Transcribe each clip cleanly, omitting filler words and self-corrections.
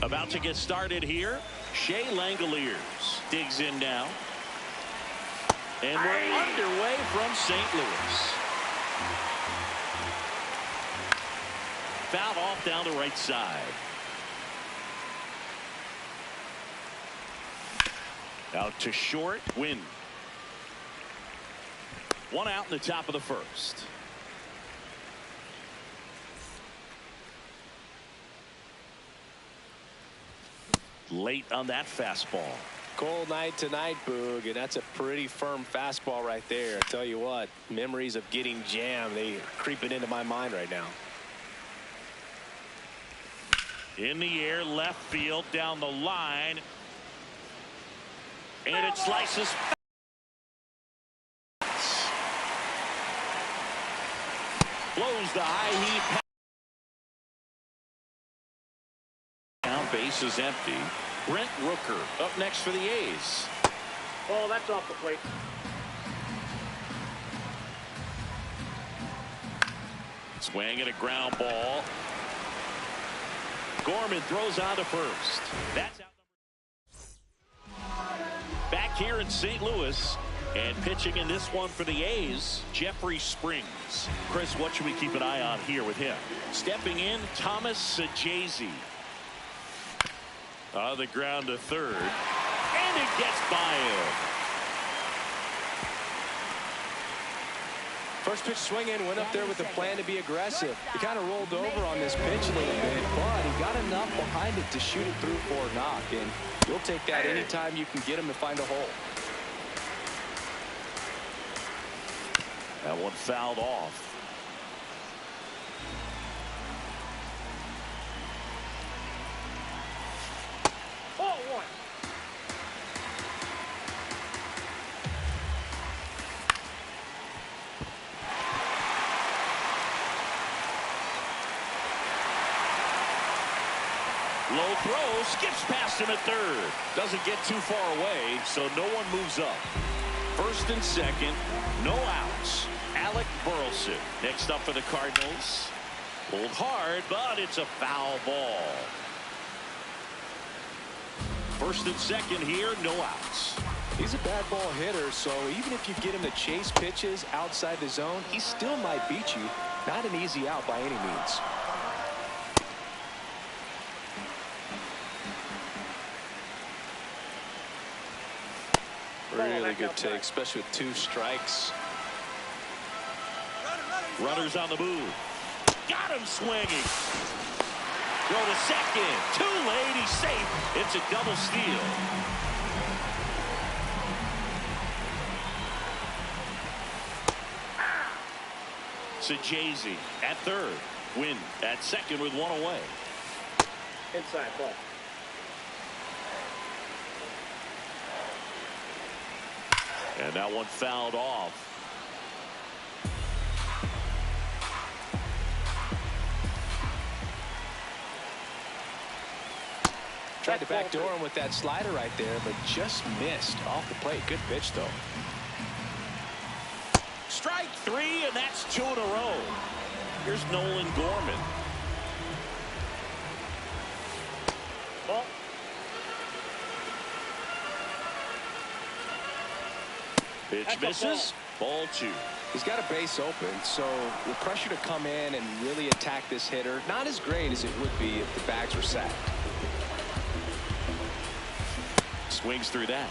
About to get started here. Shea Langoliers digs in now. And we're underway from St. Louis. Fouled off down the right side. Out to short. Win. One out in the top of the first. Late on that fastball. Cold night tonight, Boog, and that's a pretty firm fastball right there. I tell you what, memories of getting jammed, they are creeping into my mind right now. In the air, left field, down the line. And it slices. Blows the high heat. Down, base is empty. Brent Rooker up next for the A's. Oh, that's off the plate. Swing and a ground ball. Gorman throws on to first. That's out. Back here in St. Louis. And pitching in this one for the A's, Jeffrey Springs. Chris, what should we keep an eye on here with him? Stepping in, Thomas Saggese. On the ground to third. And it gets by him. First pitch swing in, went up there with the plan to be aggressive. He kind of rolled over on this pitch a little bit, but he got enough behind it to shoot it through for a knock. And you'll take that anytime you can get him to find a hole. That one fouled off. Low throw, skips past him at third. Doesn't get too far away, so no one moves up. First and second, no outs. Alec Burleson next up for the Cardinals. Pulled hard, but it's a foul ball. First and second here, no outs. He's a bad ball hitter, so even if you get him to chase pitches outside the zone, he still might beat you. Not an easy out by any means. Really good take, especially with 2 strikes. Runners on the move. Got him swinging. Throw to second. Too late. He's safe. It's a double steal. Sajazi at third. Win at second with one away. Inside ball. And that one fouled off. Tried to backdoor him with that slider right there, but just missed off the plate. Good pitch, though. Strike three, and that's 2 in a row. Here's Nolan Gorman. Ball. Pitch misses. Ball 2. He's got a base open, so the pressure to come in and really attack this hitter, not as great as it would be if the bags were sacked. Swings through that.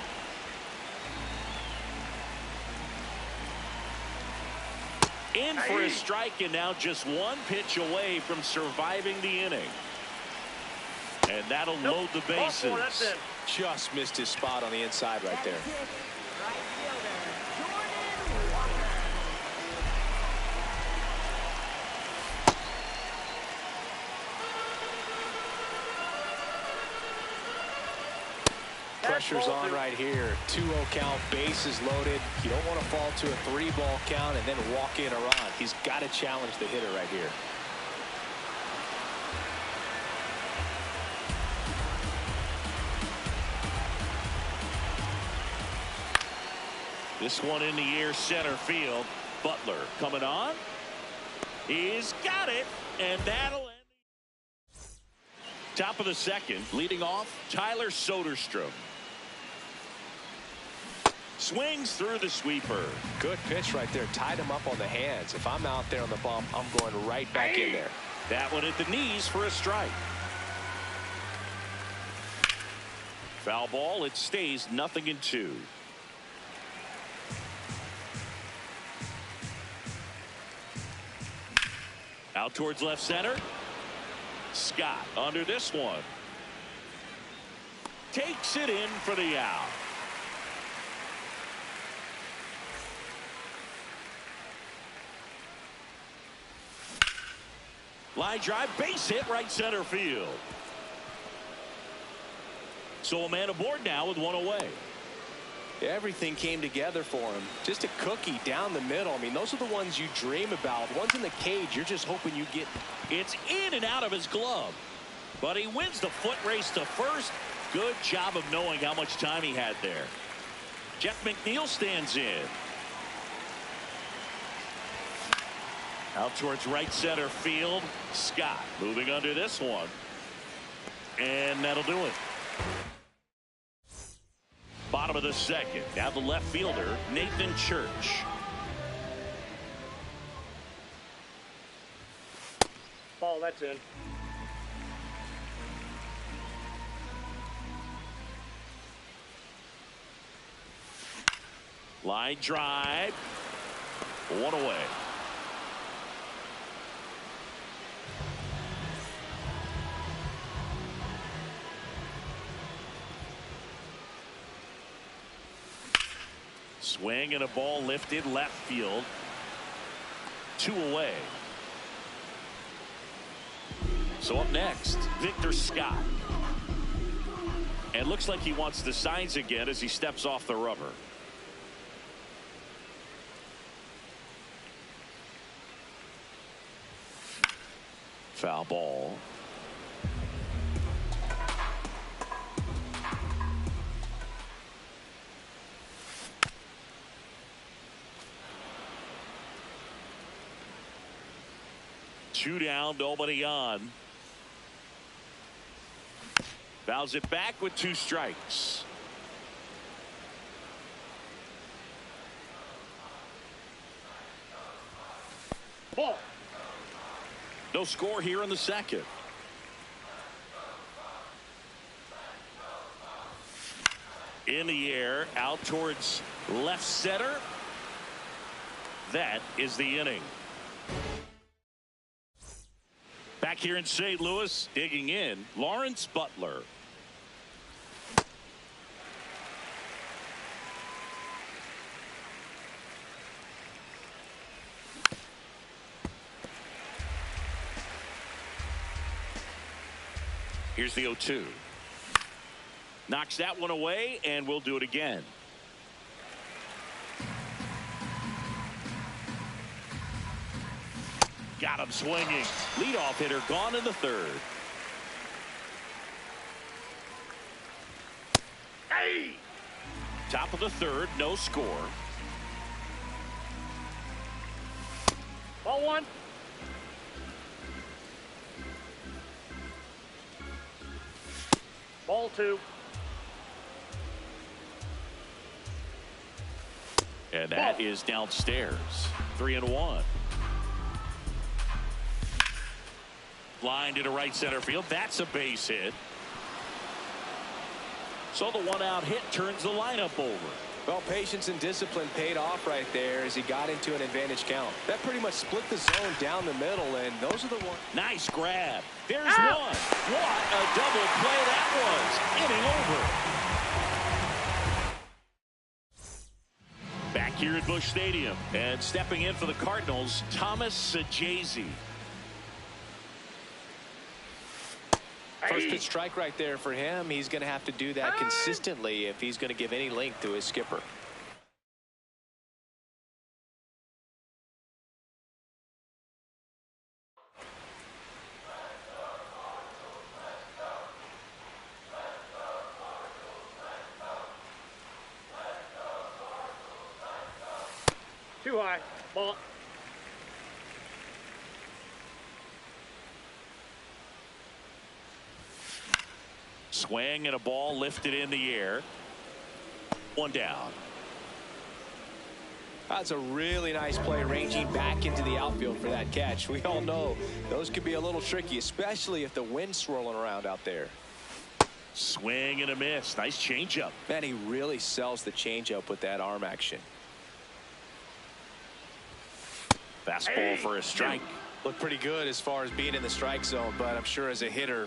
In for a strike, and now just one pitch away from surviving the inning. And that'll load the bases. Oh, that's it. Just missed his spot on the inside right there. Pressure's on right here. 2-0 count, bases loaded. You don't want to fall to a 3-ball count and then walk in or on. He's got to challenge the hitter right here. This one in the air, center field. Butler coming on. He's got it, and that'll end. Top of the second, leading off, Tyler Soderstrom. Swings through the sweeper. Good pitch right there. Tied him up on the hands. If I'm out there on the bump, I'm going right back in there. That one at the knees for a strike. Foul ball. It stays 0-2. Out towards left center. Scott under this one. Takes it in for the out. Line drive, base hit, right center field. So a man aboard now with one away. Everything came together for him. Just a cookie down the middle. I mean, those are the ones you dream about. The ones in the cage, you're just hoping you get. It's in and out of his glove. But he wins the foot race to first. Good job of knowing how much time he had there. Jeff McNeil stands in. Out towards right center field. Scott moving under this one. And that'll do it. Bottom of the second. Now the left fielder, Nathan Church. Ball, that's in. Line drive. One away. Swing and a ball lifted left field. 2 away. So up next, Victor Scott. And looks like he wants the signs again as he steps off the rubber. Foul ball. Two down, nobody on. Fouls it back with 2 strikes. Ball. No score here in the second. In the air, out towards left center. That is the inning. Back here in St. Louis, digging in, Lawrence Butler. Here's the 0-2. Knocks that one away, and we'll do it again. Got him swinging. Leadoff hitter gone in the third. Hey! Top of the third, no score. Ball one. Ball two. And that is downstairs. 3-1. Line to right center field. That's a base hit. So the one-out hit turns the lineup over. Well, patience and discipline paid off right there as he got into an advantage count. That pretty much split the zone down the middle, and those are the ones. Nice grab. There's one. What a double play that was. Inning over. Back here at Busch Stadium, and stepping in for the Cardinals, Thomas Saggese. First pitch strike right there for him. He's going to have to do that consistently if he's going to give any length to his skipper. Too high. Ball. Swing and a ball lifted in the air. One down. That's a really nice play, ranging back into the outfield for that catch. We all know those could be a little tricky, especially if the wind's swirling around out there. Swing and a miss. Nice changeup. Man, he really sells the changeup with that arm action. Fastball for a strike. Looked pretty good as far as being in the strike zone, but I'm sure as a hitter,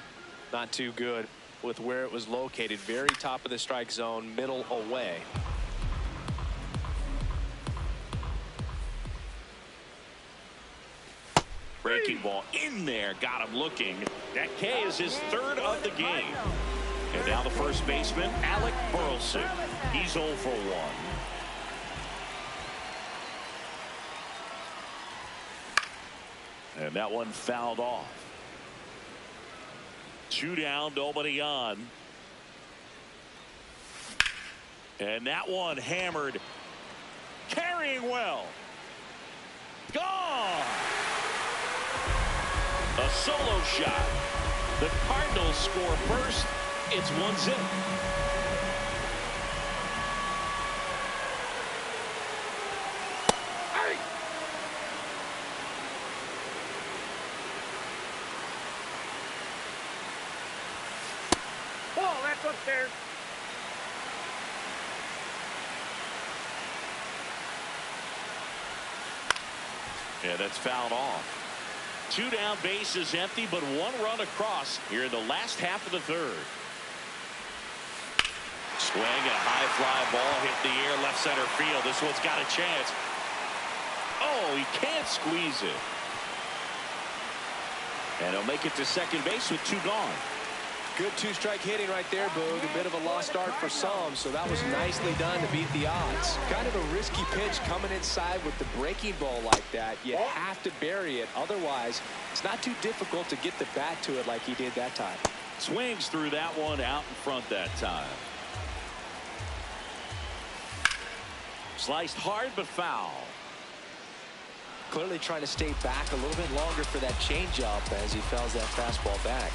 not too good with where it was located. Very top of the strike zone, middle away. Breaking ball in there. Got him looking. That K is his third of the game. And now the first baseman, Alec Burleson. He's 0 for 1. And that one fouled off. 2 down, nobody on. And that one hammered. Carrying well. Gone. A solo shot. The Cardinals score first. It's 1-0. Upstairs. Yeah, that's fouled off. 2 down, bases empty, but 1 run across here in the last half of the third. Swing and a high fly ball hit the air left center field. This one's got a chance. Oh, he can't squeeze it. And he'll make it to second base with 2 gone. Good 2-strike hitting right there, Boog. A bit of a lost start for some, so that was nicely done to beat the odds. Kind of a risky pitch coming inside with the breaking ball like that. You have to bury it. Otherwise, it's not too difficult to get the bat to it like he did that time. Swings through that one out in front that time. Sliced hard but foul. Clearly trying to stay back a little bit longer for that changeup as he fouls that fastball back.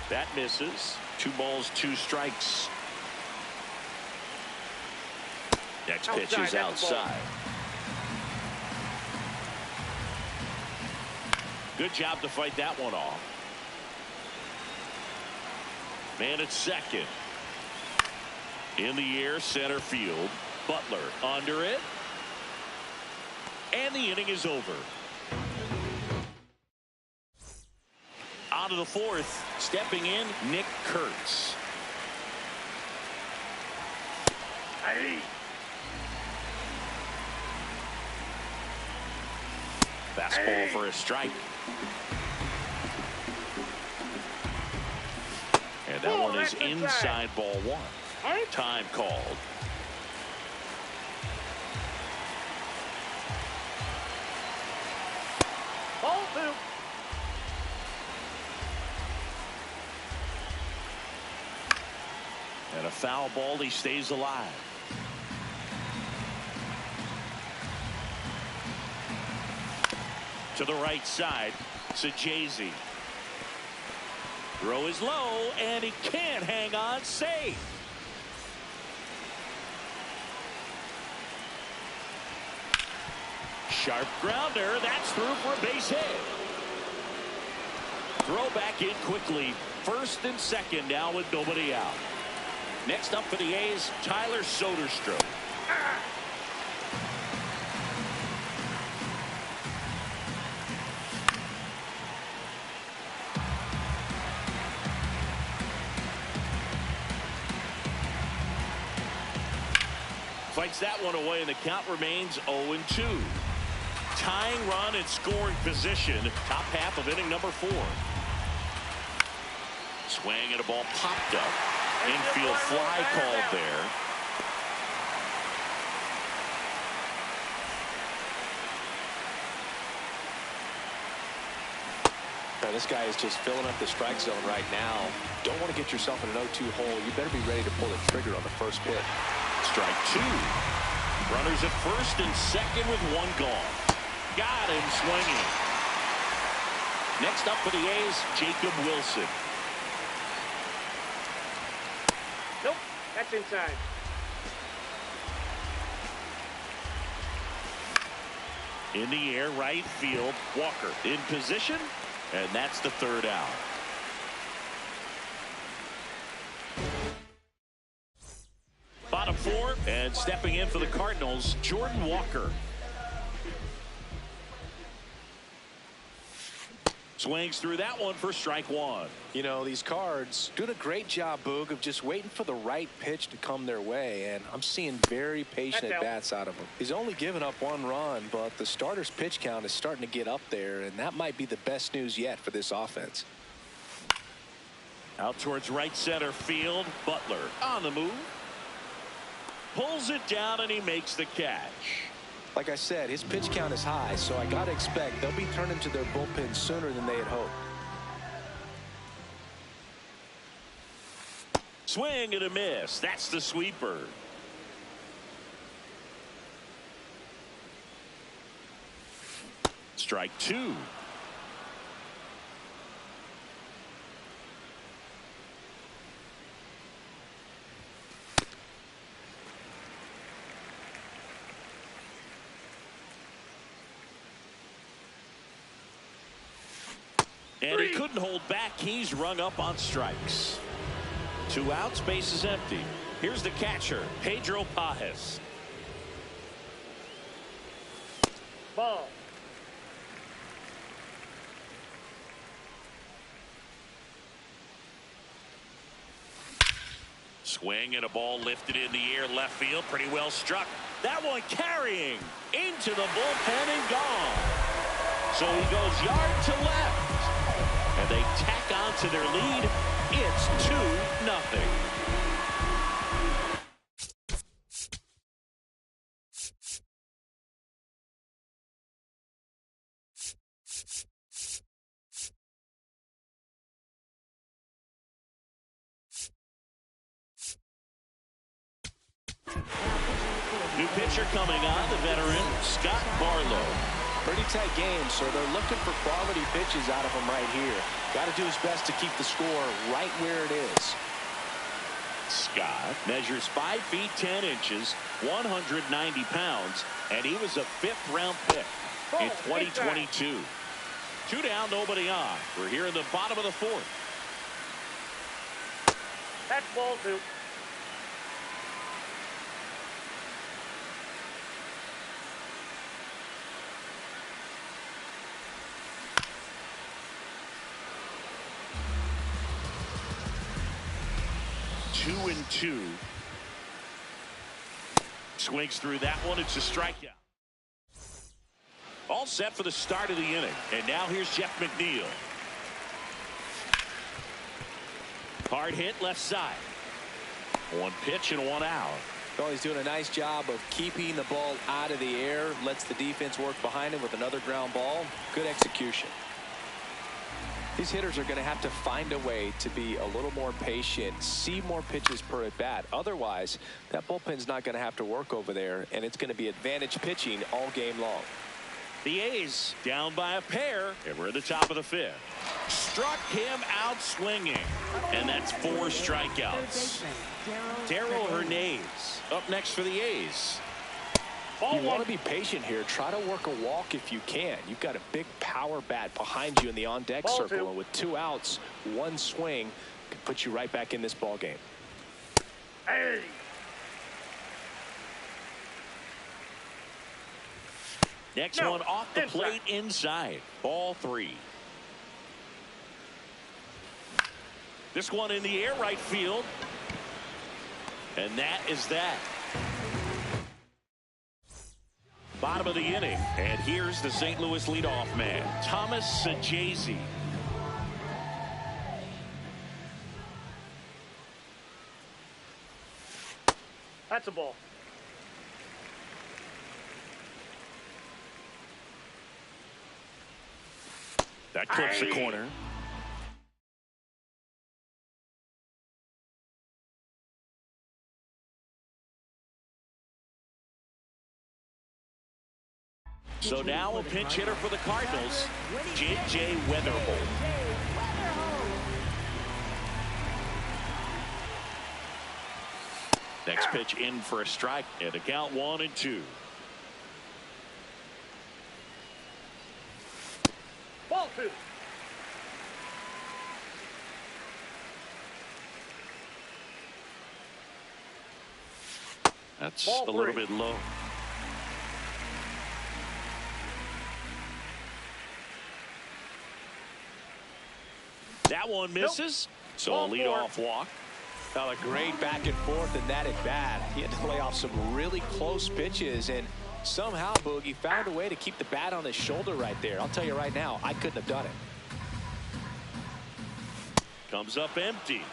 That misses. 2 balls, 2 strikes. Next pitch is outside. Good job to fight that one off. Man at second. In the air, center field. Butler under it. And the inning is over. On to the fourth. Stepping in, Nick Kurtz. Aye. Fastball for a strike. And that one is inside ball one. Time called. Ball two. And a foul ball, he stays alive. To the right side, Sajazi. Throw is low, and he can't hang on safe. Sharp grounder, that's through for a base hit. Throw back in quickly. First and second now with nobody out. Next up for the A's, Tyler Soderstrom. Fights that one away, and the count remains 0-2. Tying run and scoring position, top half of inning number 4. Swing and a ball popped up. Infield fly called there. Now, this guy is just filling up the strike zone right now. Don't want to get yourself in an 0-2 hole. You better be ready to pull the trigger on the first pitch. Strike 2. Runners at first and second with one gone. Got him swinging. Next up for the A's, Jacob Wilson. Nope, that's inside. In the air, right field, Walker in position, and that's the third out. Bottom 4, and stepping in for the Cardinals, Jordan Walker. Swings through that one for strike 1. You know, these Cards doing a great job, Boog, of just waiting for the right pitch to come their way, and I'm seeing very patient at-bats out of him. He's only given up 1 run, but the starter's pitch count is starting to get up there, and that might be the best news yet for this offense. Out towards right center field, Butler on the move. Pulls it down, and he makes the catch. Like I said, his pitch count is high, so I got to expect they'll be turning to their bullpen sooner than they had hoped. Swing and a miss. That's the sweeper. Strike 2. And he couldn't hold back. He's rung up on strikes. 2 outs, base is empty. Here's the catcher, Pedro Pajes. Ball. Swing and a ball lifted in the air, left field, pretty well struck. That one carrying into the bullpen and gone. So he goes yard to left. And they tack on to their lead. It's 2-0. New pitcher coming on, the veteran Scott Barlow. Pretty tight game, so they're looking for quality pitches out of him right here. Got to do his best to keep the score right where it is. Scott measures 5 feet 10 inches, 190 pounds, and he was a 5th-round pick in 2022. 2 down, nobody on. We're here in the bottom of the 4th. That's ball 2. 2-2. Swings through that one. It's a strikeout. All set for the start of the inning. And now here's Jeff McNeil. Hard hit left side. One pitch and one out. Well, he's doing a nice job of keeping the ball out of the air. Lets the defense work behind him with another ground ball. Good execution. These hitters are going to have to find a way to be a little more patient, see more pitches per at bat. Otherwise, that bullpen's not going to have to work over there, and it's going to be advantage pitching all game long. The A's down by a pair, and we're at the top of the fifth. Struck him out swinging, and that's 4 strikeouts. Darrell Hernandez up next for the A's. You want to be patient here. Try to work a walk if you can. You've got a big power bat behind you in the on-deck circle, and with 2 outs, 1 swing can put you right back in this ball game. Hey. Next one off the plate inside. Ball 3. This one in the air right field. And that is that. Bottom of the inning. And here's the St. Louis leadoff man, Thomas Saggese. That's a ball. That clips the corner. So now a pinch hitter for the Cardinals, J.J. Wetherhold. Next pitch in for a strike at a count 1-2. Ball 2. That's a little bit low. That one misses. So a leadoff walk. Well, a great back and forth in that at bat. He had to lay off some really close pitches, and somehow Boogie found a way to keep the bat on his shoulder right there. I'll tell you right now, I couldn't have done it. Comes up empty.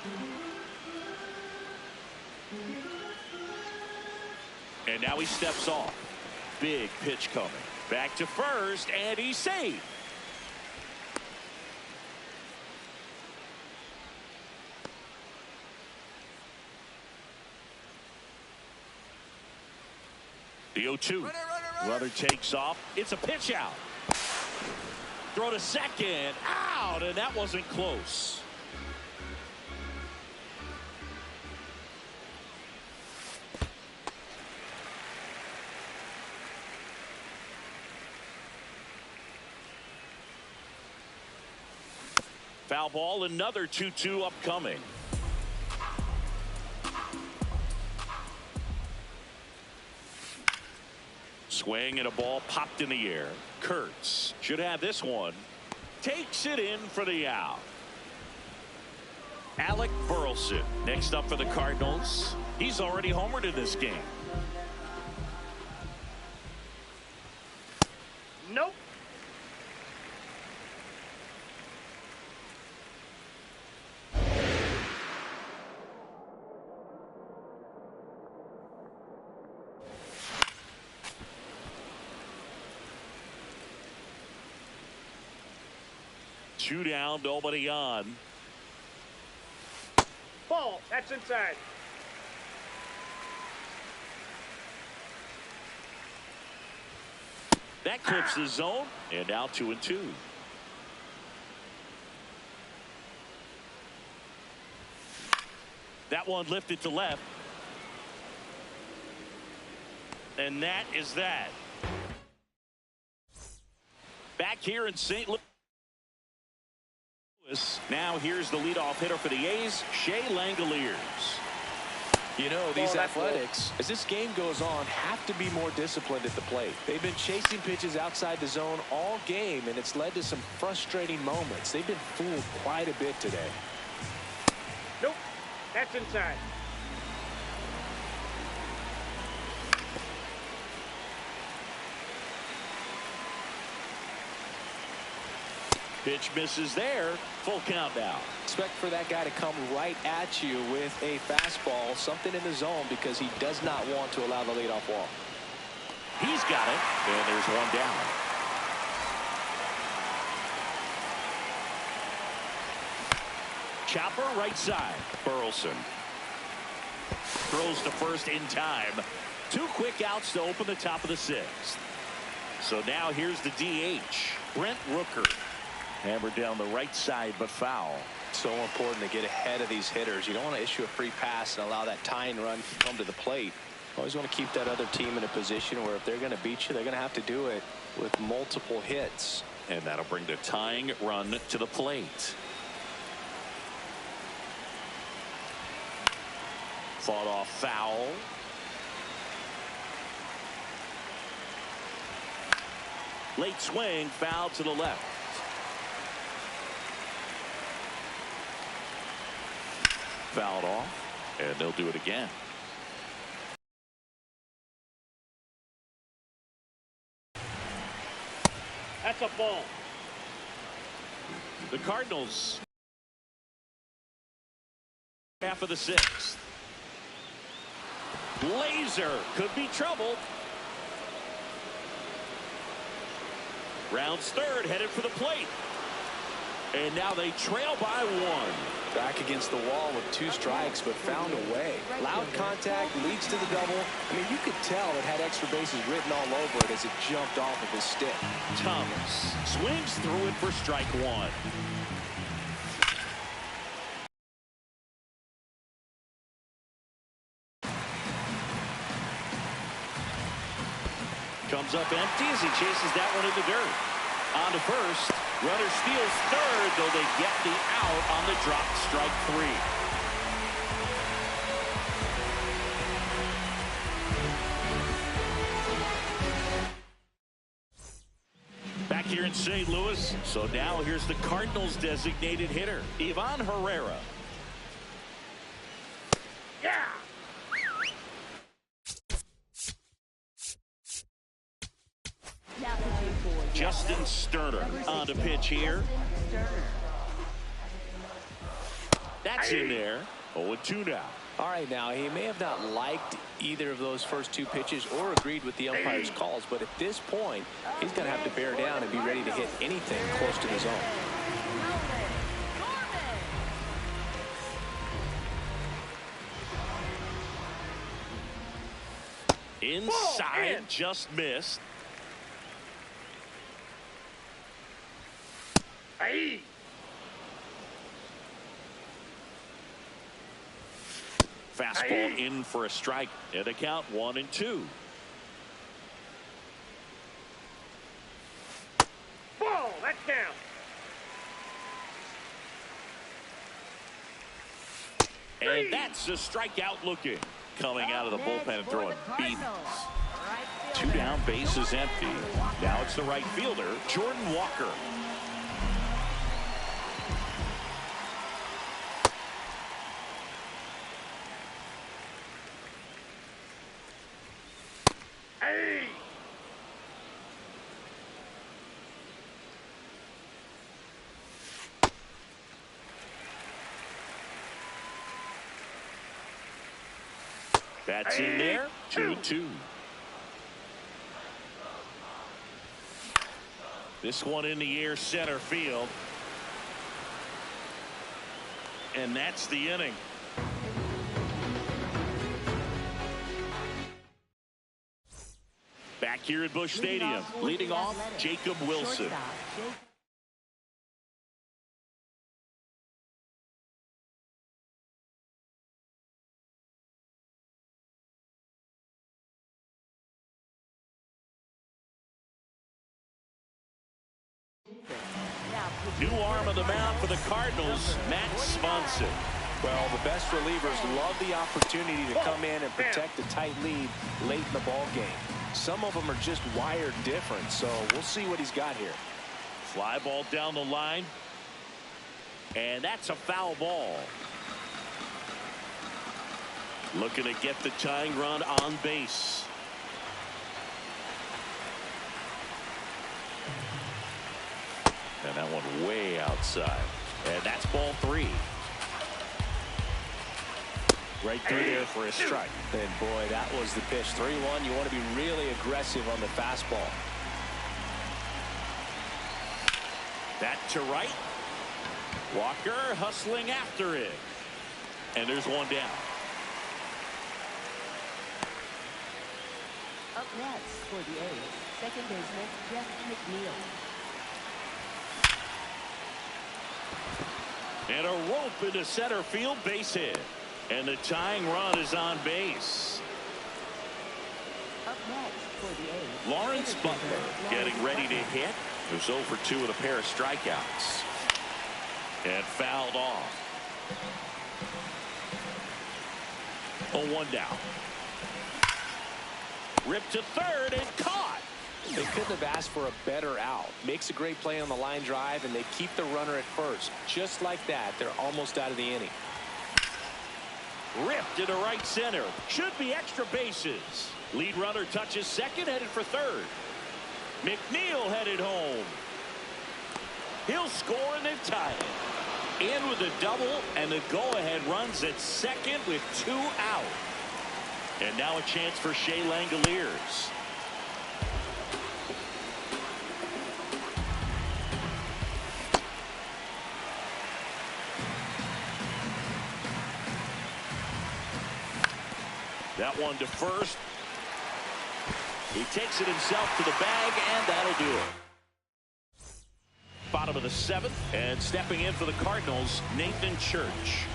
And now he steps off. Big pitch coming. Back to first, and he's safe. The 0-2. Runner takes off. It's a pitch out. Throw to second. Out, and that wasn't close. Foul ball, another 2-2 upcoming. Swing and a ball popped in the air. Kurtz should have this one. Takes it in for the out. Alec Burleson next up for the Cardinals. He's already homered in this game. Nope. Two down, nobody on. Ball. That's inside. That clips the zone, and now 2-2. That one lifted to left. And that is that. Back here in St. Louis. Now here's the leadoff hitter for the A's, Shea Langoliers. You know, these Athletics, as this game goes on, have to be more disciplined at the plate. They've been chasing pitches outside the zone all game, and it's led to some frustrating moments. They've been fooled quite a bit today. Nope. That's inside. Pitch misses there. Full count now. Expect for that guy to come right at you with a fastball, something in the zone, because he does not want to allow the leadoff walk. He's got it, and there's one down. Chopper right side. Burleson throws to first in time. 2 quick outs to open the top of the 6th. So now here's the DH, Brent Rooker. Hammered down the right side, but foul. So important to get ahead of these hitters. You don't want to issue a free pass and allow that tying run to come to the plate. Always want to keep that other team in a position where if they're going to beat you, they're going to have to do it with multiple hits. And that'll bring the tying run to the plate. Fought off foul. Late swing, foul to the left. Fouled off, and they'll do it again. That's a ball. The Cardinals half of the 6th. Laser could be trouble. Rounds third, headed for the plate. And now they trail by 1. Back against the wall with 2 strikes, but found a way. Loud contact leads to the double. I mean, you could tell it had extra bases written all over it as it jumped off of his stick. Thomas swings through it for strike 1. Comes up empty as he chases that one in the dirt. On to first. Runner steals third, though they get the out on the drop, strike 3. Back here in St. Louis. So now here's the Cardinals' designated hitter, Ivan Herrera. Yeah. Justin Sterner on to pitch here. That's in there. 0-2 now. All right, now he may have not liked either of those first 2 pitches or agreed with the umpire's calls, but at this point, he's going to have to bear down and be ready to hit anything close to the zone. Inside, just missed. Hey. Fastball in for a strike. And a count 1-2. Ball. That counts. And that's a strikeout looking. Coming out of the bullpen and throwing beans. 2 down, base is empty. Now it's the right fielder, Jordan Walker. Hey. That's in there. 2-2. This one in the air, center field. And that's the inning. Back here at Busch Stadium, leading off, Jacob Wilson. New arm of the mound for the Cardinals, Matt Swanson. Well, the best relievers love the opportunity to come in and protect a tight lead late in the ball game. Some of them are just wired different, so we'll see what he's got here. Fly ball down the line. And that's a foul ball. Looking to get the tying run on base. And that one way outside. And that's ball 3. Right through there for a strike. And boy, that was the pitch. 3-1. You want to be really aggressive on the fastball. That to right. Walker hustling after it. And there's one down. Up next for the A's, second baseman Jeff McNeil. And a rope into center field, base hit. And the tying run is on base. Up next for the A's, Lawrence Butler getting ready to hit. Who's 0 for 2 with a pair of strikeouts. And fouled off. 0-1 down. Ripped to third and caught. They couldn't have asked for a better out. Makes a great play on the line drive, and they keep the runner at first. Just like that, they're almost out of the inning. Ripped into right center. Should be extra bases. Lead runner touches second, headed for third. McNeil headed home. He'll score and then tie it. In with a double, and the go-ahead runs at second with 2 out. And now a chance for Shea Langoliers. That one to first. He takes it himself to the bag, and that'll do it. Bottom of the 7th, and stepping in for the Cardinals, Nathan Church.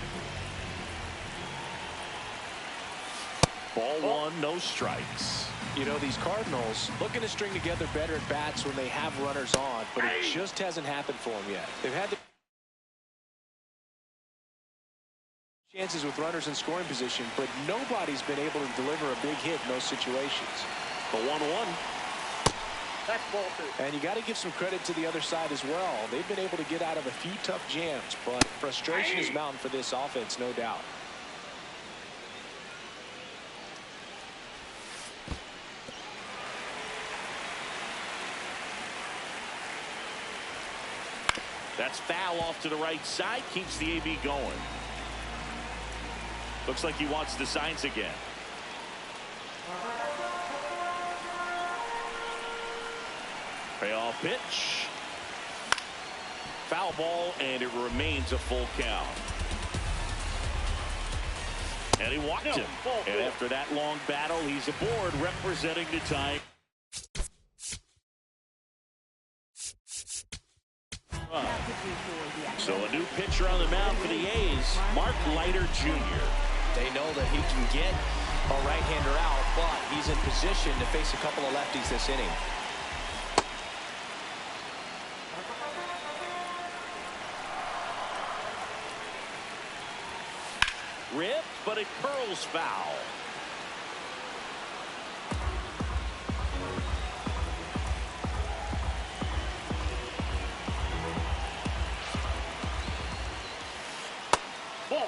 Ball 1, no strikes. You know, these Cardinals looking to string together better at bats when they have runners on, but it just hasn't happened for them yet. They've had the chances with runners in scoring position, but nobody's been able to deliver a big hit in those situations. The 1-1. That's ball 2. And you got to give some credit to the other side as well. They've been able to get out of a few tough jams, but frustration is mounting for this offense, no doubt. That's foul off to the right side. Keeps the AB going. Looks like he wants the signs again. Payoff pitch. Foul ball, and it remains a full count. And he walked him. And after that long battle, he's aboard representing the time. So a new pitcher on the mound for the A's, Mark Leiter Jr. They know that he can get a right-hander out, but he's in position to face a couple of lefties this inning. Ripped, but it curls foul. Ball.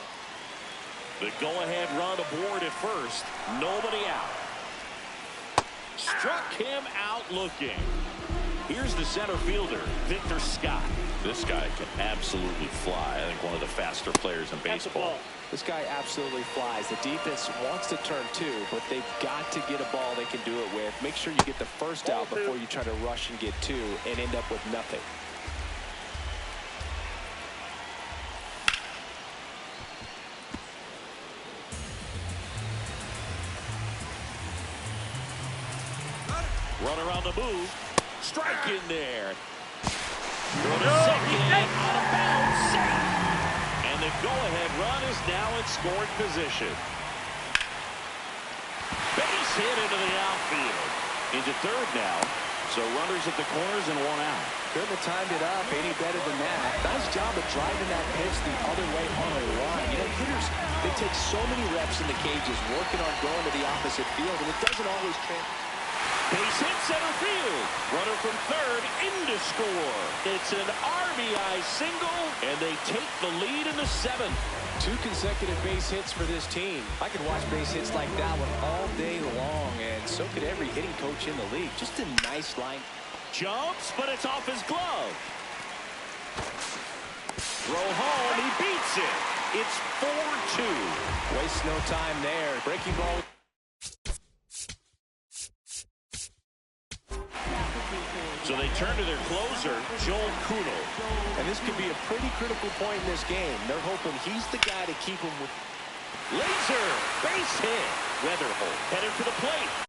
The go-ahead run aboard at first. Nobody out. Struck him out looking. Here's the center fielder, Victor Scott. This guy can absolutely fly. I think one of the faster players in baseball. This guy absolutely flies. The defense wants to turn 2, but they've got to get a ball they can do it with. Make sure you get the first out before you try to rush and get 2 and end up with nothing. Runner on the move. Strike in there. Go to second. Out of bounds. Safe. And the go-ahead run is now in scoring position. Base hit into the outfield. Into third now. So runners at the corners and 1 out. Couldn't have timed it up any better than that. Nice job of driving that pitch the other way on a run. You know, hitters, they take so many reps in the cages working on going to the opposite field, and it doesn't always translate. Base hit center field. Runner from third in to score. It's an RBI single, and they take the lead in the 7th. 2 consecutive base hits for this team. I could watch base hits like that one all day long, and so could every hitting coach in the league. Just a nice line. Jumps, but it's off his glove. hits it. It's 4-2. Waste no time there. Breaking ball. So they turn to their closer, Joel Kuhnel. And this could be a pretty critical point in this game. They're hoping he's the guy to keep them with. Laser, base hit. Weatherholt headed for the plate.